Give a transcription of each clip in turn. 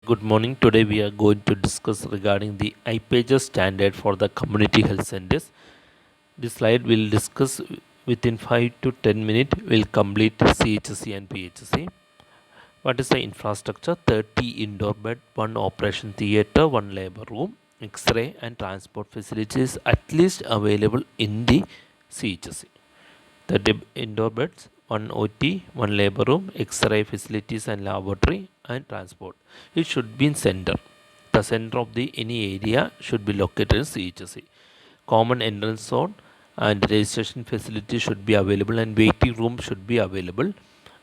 Good morning. Today we are going to discuss regarding the IPHS standard for the community health centers. This slide will discuss within 5 to 10 minutes. Will complete CHC and PHC. What is the infrastructure? 30 indoor bed, 1 operation theatre, 1 labor room, X-ray and transport facilities at least available in the CHC. 30 indoor beds, 1 OT, 1 labor room, X-ray facilities and laboratory and transport. It should be in center. The center of the any area should be located in CHC. Common entrance zone and registration facility should be available and waiting room should be available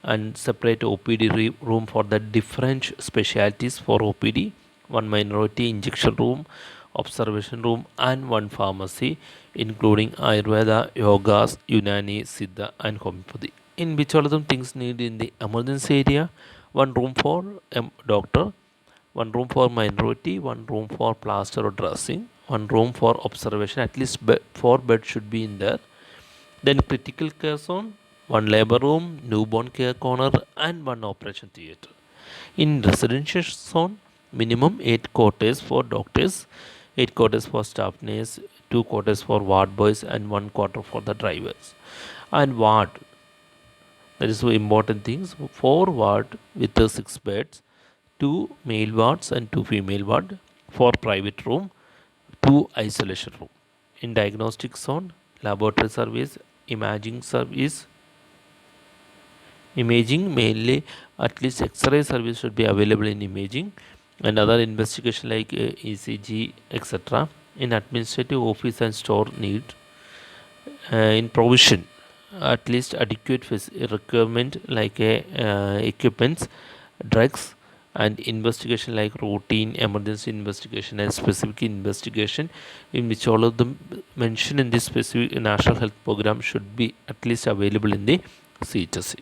and separate OPD room for the different specialties for OPD, one minority injection room, observation room and one pharmacy including Ayurveda, Yogas, Unani, Siddha and Homeopathy. In which all of them things need in the emergency area? One room for doctor, one room for minority, one room for plaster or dressing, one room for observation, at least 4 beds should be in there. Then critical care zone, one labor room, newborn care corner and one operation theatre. In residential zone, minimum 8 quarters for doctors, 8 quarters for staff nurse, 2 quarters for ward boys and 1 quarter for the drivers. And ward, that is the important things, 4 ward with the 6 beds, 2 male wards and 2 female ward, 4 private room, 2 isolation room. In diagnostic zone, laboratory service, imaging mainly at least X-ray service should be available in imaging and other investigation like ECG etc. In administrative office and store need. In provision at least adequate requirement like equipments, drugs and investigation like routine emergency investigation and specific investigation in which all of them mentioned in this specific national health program should be at least available in the CHSC.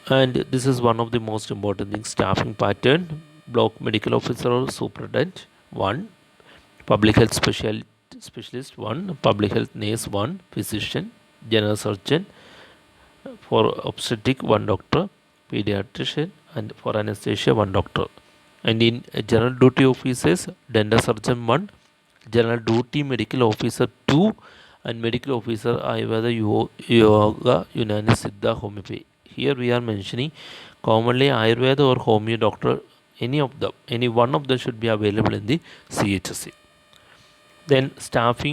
And this is one of the most important things: staffing pattern, block medical officer or superintendent 1, public health specialist 1, public health nurse 1, physician, general surgeon, for obstetric 1 doctor, pediatrician and for anesthesia 1 doctor. And in general duty officers, dental surgeon 1, general duty medical officer 2 and medical officer Ayurveda, Yoga, Unani, Siddha, Homeopathy. Here we are mentioning commonly Ayurveda or Homeo doctor, any one of them should be available in the CHSC. Then staff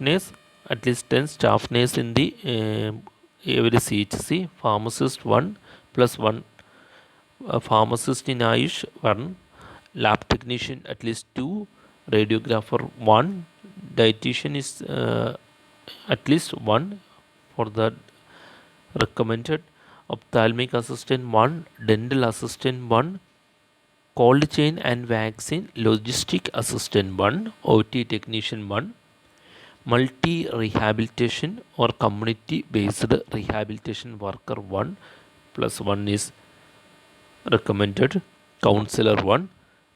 nurse, at least 10 staff nurse in the every CHC, pharmacist 1 plus 1, pharmacist in Ayush 1, lab technician at least 2, radiographer 1, dietitian is at least 1 for the recommended, ophthalmic assistant 1, dental assistant 1, cold chain and vaccine logistic assistant 1, OT technician 1, multi rehabilitation or community based rehabilitation worker 1 plus 1 is recommended, counselor 1,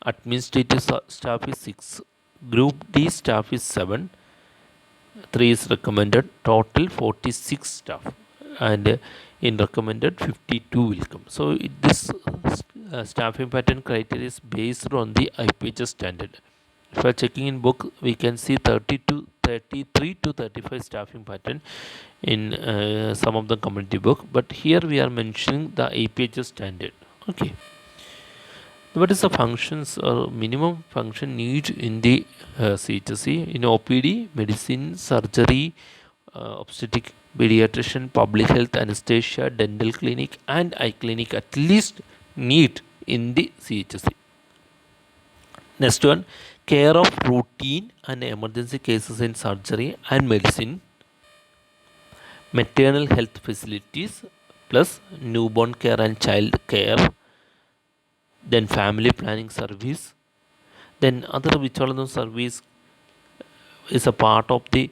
administrative staff is 6, group D staff is 7, 3 is recommended, total 46 staff and in recommended 52 will come. So this staffing pattern criteria is based on the IPHS standard. If we are checking in book, we can see 33 to 35 staffing pattern in some of the community book, but here we are mentioning the IPHS standard. Okay, what is the functions or minimum function need in the CHC? In OPD, medicine, surgery, obstetric, pediatrician, public health, anesthesia, dental clinic and eye clinic at least need in the CHC. Next one, care of routine and emergency cases in surgery and medicine, maternal health facilities plus newborn care and child care, then family planning service, then other which all of those service is a part of the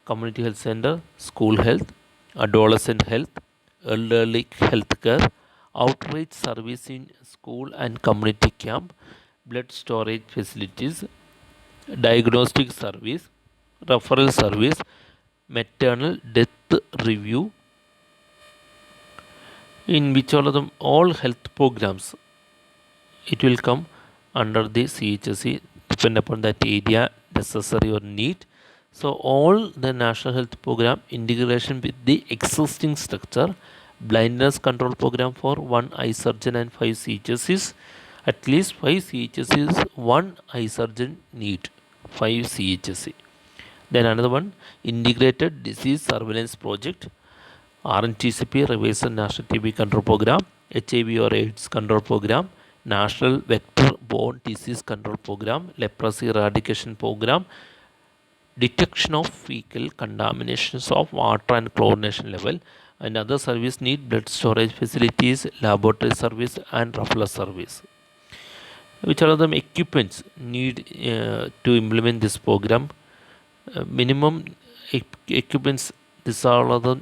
community health center, school health, adolescent health, elderly health care, outreach service in school and community camp, blood storage facilities, diagnostic service, referral service, maternal death review, In which all health programs it will come under the CHSE depend upon that area necessary or need. So all the national health program integration with the existing structure, blindness control program for one eye surgeon and 5 CHSEs, at least 5 CHSEs, one eye surgeon need 5 CHSE. Then another one, integrated disease surveillance project, RNTCP, Revision National TB Control Program, HIV or AIDS Control Program, National Vector-Borne Disease Control Program, Leprosy Eradication Program, detection of fecal contaminations of water and chlorination level, and other service need blood storage facilities, laboratory service, and referral service. Which are the equipments need to implement this program? Minimum equipments. These are all the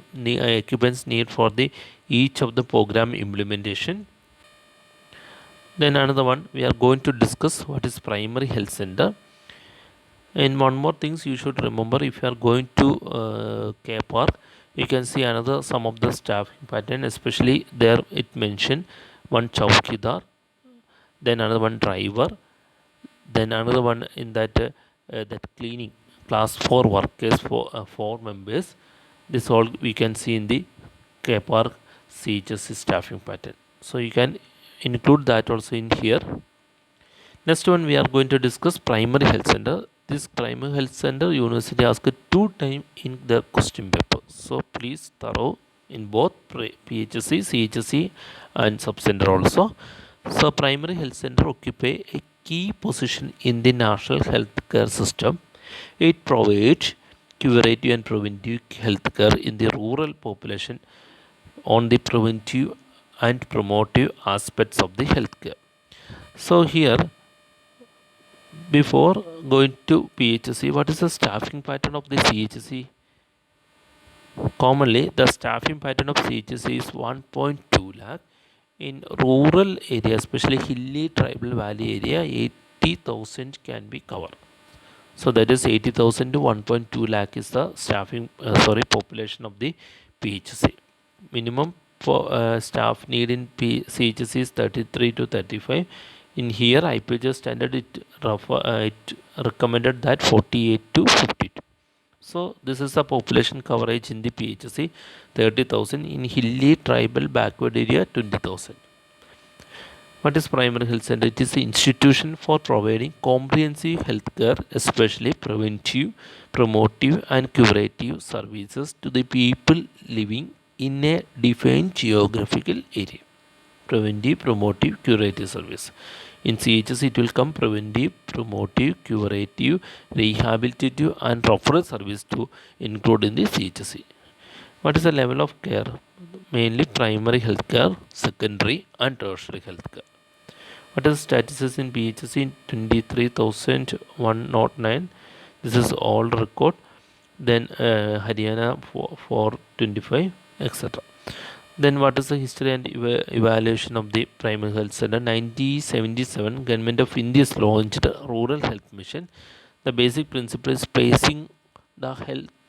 equipments need for the each of the program implementation. Then another one, we are going to discuss what is primary health center. And one more things you should remember, if you are going to K Park, you can see another some of the staffing pattern, especially there it mentioned one chowkidar, then another one driver, then another one in that cleaning class 4 workers for 4 members. This all we can see in the K Park CHS staffing pattern. So you can include that also in here. Next one we are going to discuss primary health center. This primary health center university asked 2 times in the question paper. So please thorough in both PHSC, CHSC and sub-center also. So primary health center occupy a key position in the national healthcare system. It provides curative and preventive healthcare in the rural population on the preventive and promotive aspects of the healthcare. So here, before going to PHC, what is the staffing pattern of the CHC? Commonly, the staffing pattern of CHC is 1.2 lakh. In rural area, especially hilly tribal valley area, 80,000 can be covered. So that is 80,000 to 1.2 lakh is the population of the PHC. Minimum for staff need in CHC is 33 to 35. In here, IPHS standard it recommended that 48 to 52. So this is the population coverage in the PHC, 30,000. In hilly tribal backward area, 20,000. What is primary health center? It is the institution for providing comprehensive health care, especially preventive, promotive and curative services to the people living in a defined geographical area. Preventive, promotive, curative service. In CHS it will come preventive, promotive, curative, rehabilitative and referral service to include in the CHC. What is the level of care? Mainly primary health care, secondary and tertiary health care. What is the statistics in PHC in 23,109? This is all record. Then Haryana for 25, etc. Then what is the history and evaluation of the primary health center? 1977, Government of India launched Rural Health Mission. The basic principle is placing the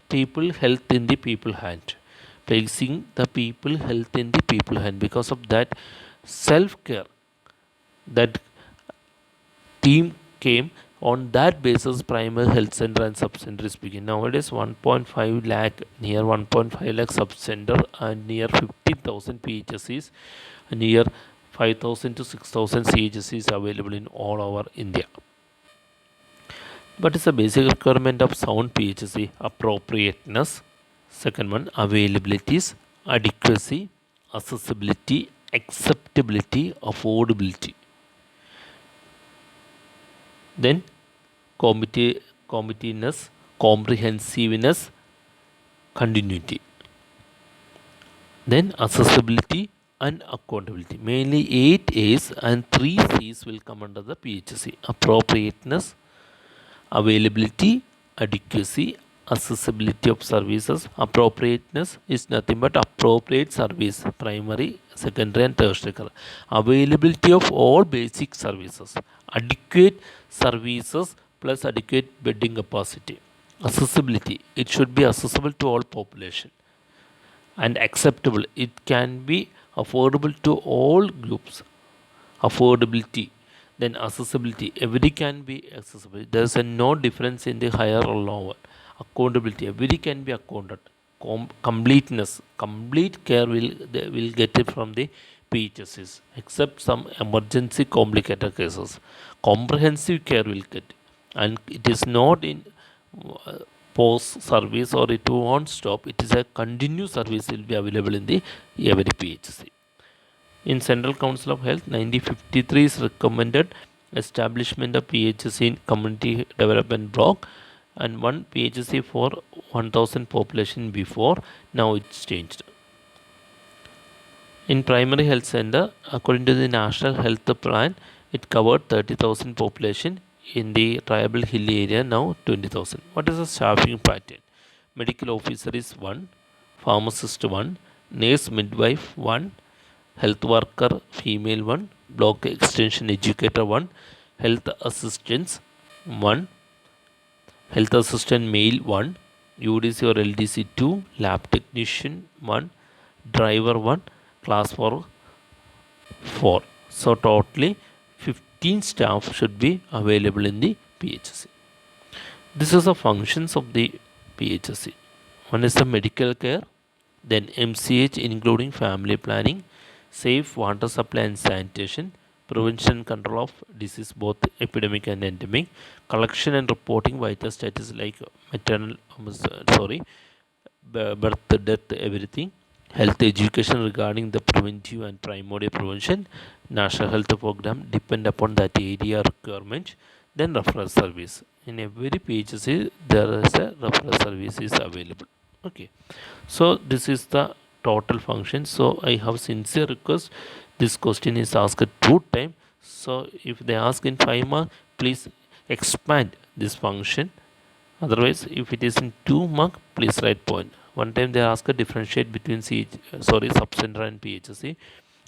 people health in the people hand. Placing the people health in the people hand. Because of that, self-care, that team came on that basis. Primary health center and sub-center is begin. Nowadays 1.5 lakh, near 1.5 lakh sub-center and near 50,000 PHSCs, near 5,000 to 6,000 CHSCs available in all over India. What is the basic requirement of sound PHSC? Appropriateness. Second one, availabilities, adequacy, accessibility, acceptability, affordability. Then competitiveness, comprehensiveness, continuity. Then accessibility and accountability. Mainly 8 A's and 3 C's will come under the PHC. Appropriateness, availability, adequacy, accessibility of services. Appropriateness is nothing but appropriate service, primary, secondary and tertiary. Availability of all basic services. Adequate services plus adequate bedding capacity. Accessibility, it should be accessible to all population. And acceptable, it can be affordable to all groups, affordability, then accessibility, every can be accessible, there's a no difference in the higher or lower, accountability, every can be accounted, completeness, complete care will they will get it from the PHSs except some emergency complicated cases, comprehensive care will get, and it is not in uh, post service or it won't stop, it is a continuous service will be available in the every PHC. In Central Council of Health, 1953 is recommended establishment of PHC in community development block and one PHC for 1000 population before, now it's changed. In primary health center, according to the National Health Plan, it covered 30,000 population. In the Tribal Hill area, now 20,000. What is the staffing pattern? Medical officer is 1, pharmacist 1, nurse midwife 1, health worker female 1, block extension educator 1, health assistants 1, health assistant male 1, UDC or LDC 2, lab technician 1, driver 1, class 4. So totally 15 staff should be available in the PHC. This is the functions of the PHC. One is the medical care, then MCH including family planning, safe water supply and sanitation, prevention and control of disease both epidemic and endemic, collection and reporting vital status like maternal birth, death, everything, health education regarding the preventive and primary prevention, national health program depend upon that area requirement, then referral service. In every PHC there is a referral service is available. Okay, so this is the total function. So I have sincere request, this question is asked 2 times, so if they ask in 5 mark, please expand this function, otherwise if it is in 2 mark, please write point. One time they ask a differentiate between subcenter and PHC,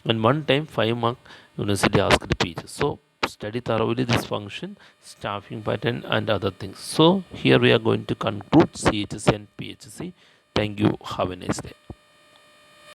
and one time 5 mark university asked the PHC. So study thoroughly this function, staffing pattern and other things. So here we are going to conclude CHC and PHC. Thank you, have a nice day.